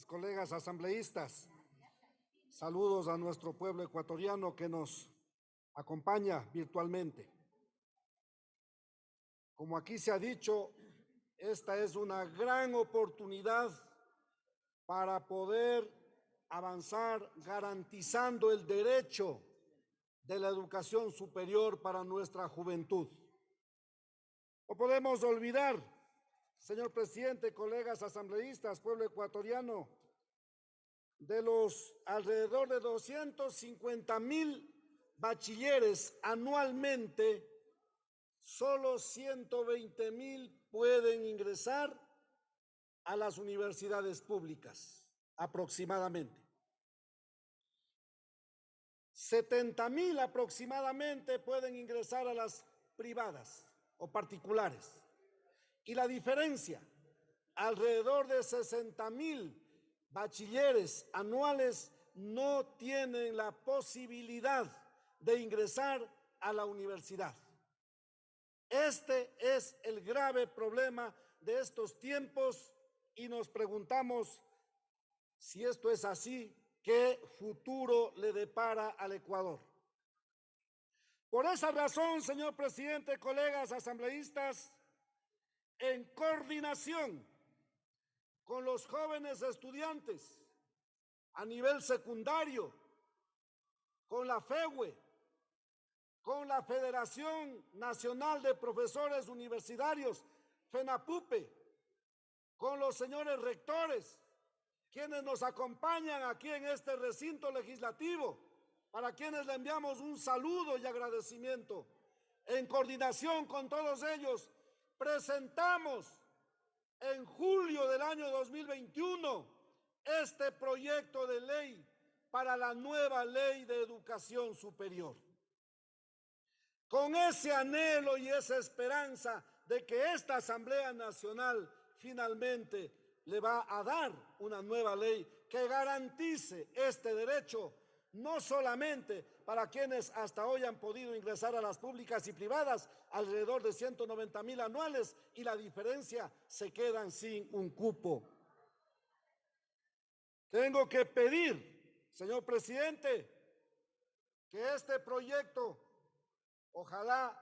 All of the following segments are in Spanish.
colegas asambleístas, saludos a nuestro pueblo ecuatoriano que nos acompaña virtualmente. Como aquí se ha dicho, esta es una gran oportunidad para poder avanzar garantizando el derecho de la educación superior para nuestra juventud. No podemos olvidar, señor presidente, colegas asambleístas, pueblo ecuatoriano, de los alrededor de 250,000 bachilleres anualmente, solo 120,000 pueden ingresar a las universidades públicas, aproximadamente. 70,000 aproximadamente pueden ingresar a las privadas o particulares. Y la diferencia, alrededor de 60,000 bachilleres anuales no tienen la posibilidad de ingresar a la universidad. Este es el grave problema de estos tiempos y nos preguntamos si esto es así, ¿qué futuro le depara al Ecuador? Por esa razón, señor presidente, colegas asambleístas, en coordinación con los jóvenes estudiantes a nivel secundario, con la FEUE, con la Federación Nacional de Profesores Universitarios, FENAPUPE, con los señores rectores, quienes nos acompañan aquí en este recinto legislativo, para quienes le enviamos un saludo y agradecimiento. En coordinación con todos ellos, presentamos en julio del año 2021 este proyecto de ley para la nueva ley de educación superior. Con ese anhelo y esa esperanza de que esta Asamblea Nacional finalmente le va a dar una nueva ley que garantice este derecho, no solamente para quienes hasta hoy han podido ingresar a las públicas y privadas, alrededor de 190,000 anuales, y la diferencia se quedan sin un cupo. Tengo que pedir, señor presidente, que este proyecto, ojalá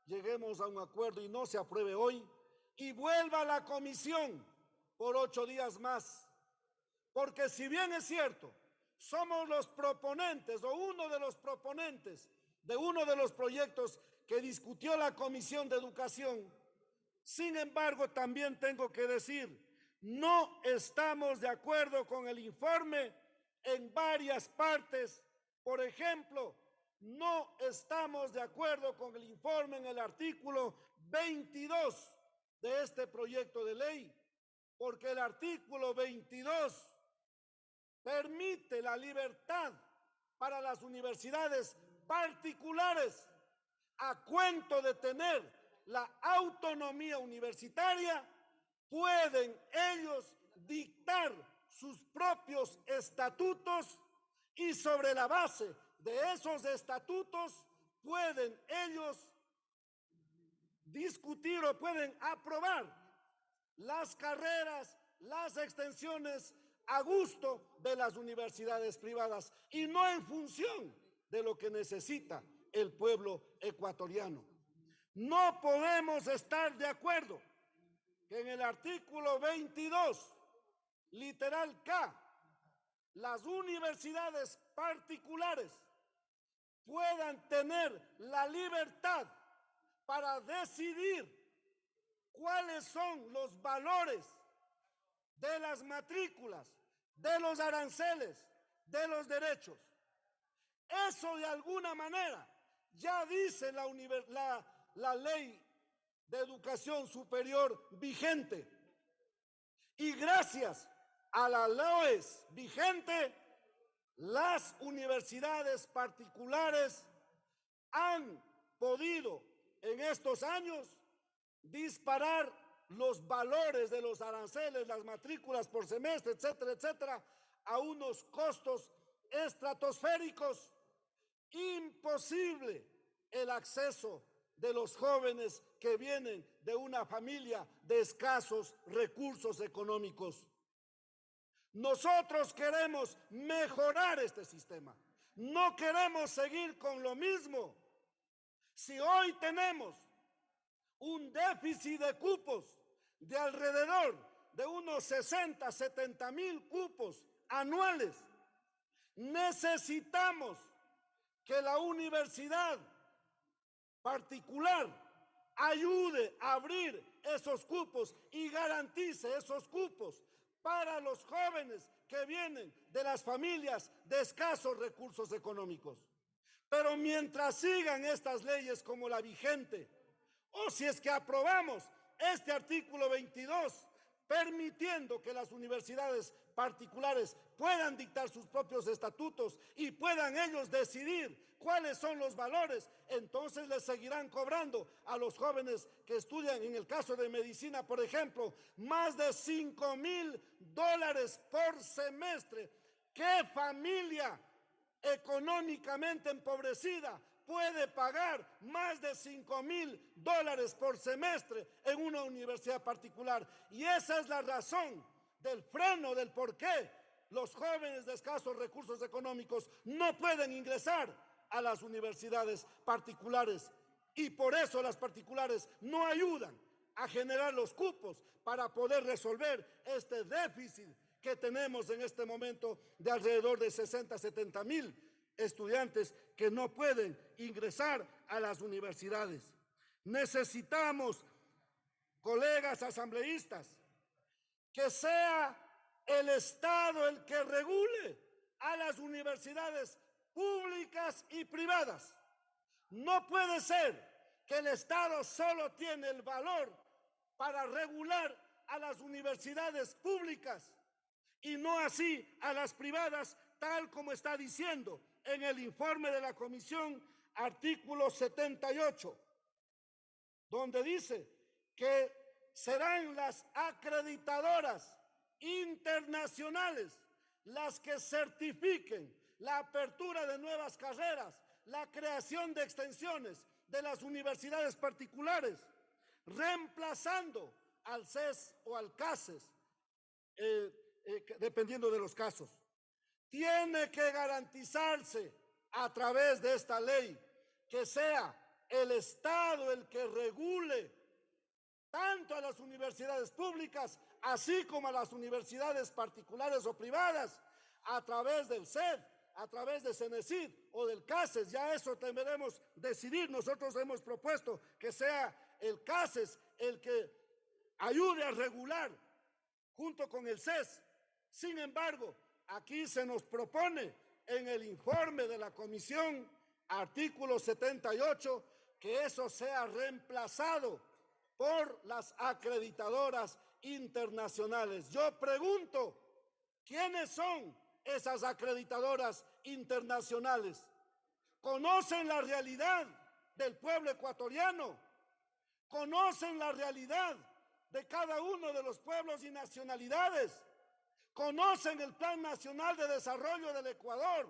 lleguemos a un acuerdo y no se apruebe hoy, y vuelva a la comisión por 8 días más. Porque si bien es cierto, somos los proponentes o uno de los proponentes de uno de los proyectos que discutió la Comisión de Educación, sin embargo, también tengo que decir, no estamos de acuerdo con el informe en varias partes. Por ejemplo, no estamos de acuerdo con el informe en el artículo 22 de este proyecto de ley, porque el artículo 22 permite la libertad para las universidades particulares, a cuento de tener la autonomía universitaria, pueden ellos dictar sus propios estatutos y sobre la base de esos estatutos pueden ellos discutir o pueden aprobar las carreras, las extensiones a gusto de las universidades privadas y no en función de lo que necesita el pueblo ecuatoriano. No podemos estar de acuerdo que en el artículo 22, literal K, las universidades particulares puedan tener la libertad para decidir cuáles son los valores de las matrículas, de los aranceles, de los derechos. Eso de alguna manera ya dice la ley de educación superior vigente. Y gracias a la LOES vigente, las universidades particulares han podido en estos años disparar los valores de los aranceles, las matrículas por semestre, etcétera, etcétera, a unos costos estratosféricos. Imposible el acceso de los jóvenes que vienen de una familia de escasos recursos económicos. Nosotros queremos mejorar este sistema. No queremos seguir con lo mismo. Si hoy tenemos un déficit de cupos de alrededor de unos 60, 70 mil cupos anuales, necesitamos que la universidad particular ayude a abrir esos cupos y garantice esos cupos para los jóvenes que vienen de las familias de escasos recursos económicos. Pero mientras sigan estas leyes como la vigente, o si es que aprobamos este artículo 22, permitiendo que las universidades particulares puedan dictar sus propios estatutos y puedan ellos decidir cuáles son los valores, entonces les seguirán cobrando a los jóvenes que estudian, en el caso de medicina, por ejemplo, más de $5,000 por semestre. ¿Qué familia económicamente empobrecida puede pagar más de $5,000 por semestre en una universidad particular? Y esa es la razón del freno, del por qué los jóvenes de escasos recursos económicos no pueden ingresar a las universidades particulares. Y por eso las particulares no ayudan a generar los cupos para poder resolver este déficit que tenemos en este momento de alrededor de 60, 70 mil estudiantes que no pueden ingresar a las universidades. Necesitamos, colegas asambleístas, que sea el Estado el que regule a las universidades públicas y privadas. No puede ser que el Estado solo tiene el valor para regular a las universidades públicas y no así a las privadas, tal como está diciendo en el informe de la Comisión, artículo 78, donde dice que serán las acreditadoras internacionales las que certifiquen la apertura de nuevas carreras, la creación de extensiones de las universidades particulares, reemplazando al CES o al CACES, dependiendo de los casos. Tiene que garantizarse a través de esta ley que sea el Estado el que regule tanto a las universidades públicas así como a las universidades particulares o privadas a través del CED, a través de CENESID o del CACES. Ya eso deberemos decidir. Nosotros hemos propuesto que sea el CACES el que ayude a regular junto con el CES. Sin embargo, aquí se nos propone en el informe de la Comisión, artículo 78, que eso sea reemplazado por las acreditadoras internacionales. Yo pregunto, ¿quiénes son esas acreditadoras internacionales? ¿Conocen la realidad del pueblo ecuatoriano? ¿Conocen la realidad de cada uno de los pueblos y nacionalidades? ¿Conocen el Plan Nacional de Desarrollo del Ecuador?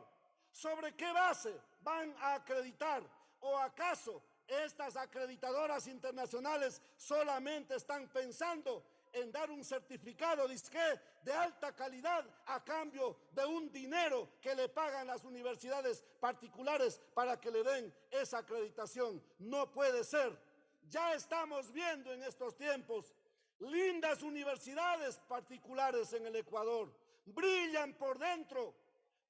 ¿Sobre qué base van a acreditar? ¿O acaso estas acreditadoras internacionales solamente están pensando en dar un certificado de alta calidad a cambio de un dinero que le pagan las universidades particulares para que le den esa acreditación? No puede ser. Ya estamos viendo en estos tiempos lindas universidades particulares en el Ecuador, brillan por dentro,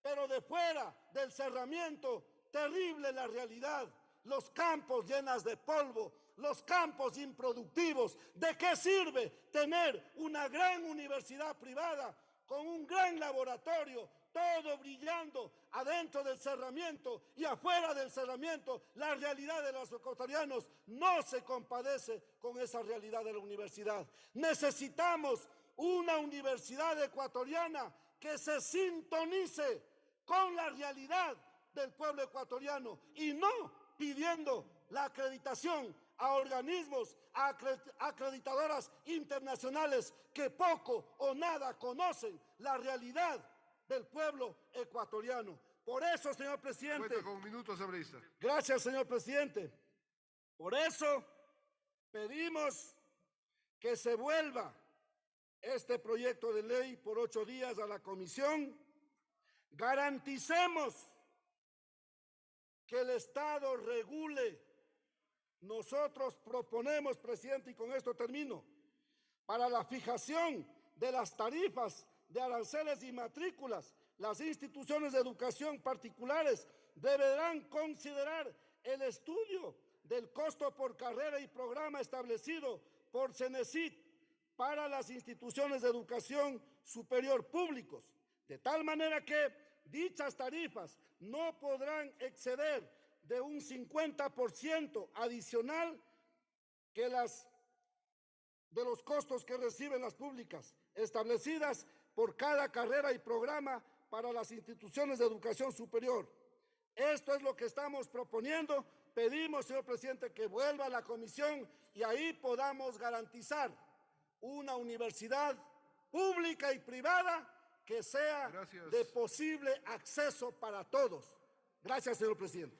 pero de fuera del cerramiento, terrible la realidad. Los campos llenos de polvo, los campos improductivos. ¿De qué sirve tener una gran universidad privada con un gran laboratorio, todo brillando adentro del cerramiento y afuera del cerramiento? La realidad de los ecuatorianos no se compadece con esa realidad de la universidad. Necesitamos una universidad ecuatoriana que se sintonice con la realidad del pueblo ecuatoriano y no pidiendo la acreditación a organismos, a acreditadoras internacionales que poco o nada conocen la realidad del pueblo ecuatoriano. Por eso, señor presidente. Cuenta con un minuto, asambleísta. Gracias, señor presidente. Por eso pedimos que se vuelva este proyecto de ley por 8 días a la comisión. Garanticemos que el Estado regule. Nosotros proponemos, presidente, y con esto termino, para la fijación de las tarifas de aranceles y matrículas, las instituciones de educación particulares deberán considerar el estudio del costo por carrera y programa establecido por CENESID para las instituciones de educación superior públicos, de tal manera que dichas tarifas no podrán exceder de un 50% adicional que de los costos que reciben las públicas, establecidas por cada carrera y programa para las instituciones de educación superior. Esto es lo que estamos proponiendo. Pedimos, señor presidente, que vuelva a la comisión y ahí podamos garantizar una universidad pública y privada que sea de posible acceso para todos. Gracias, señor presidente.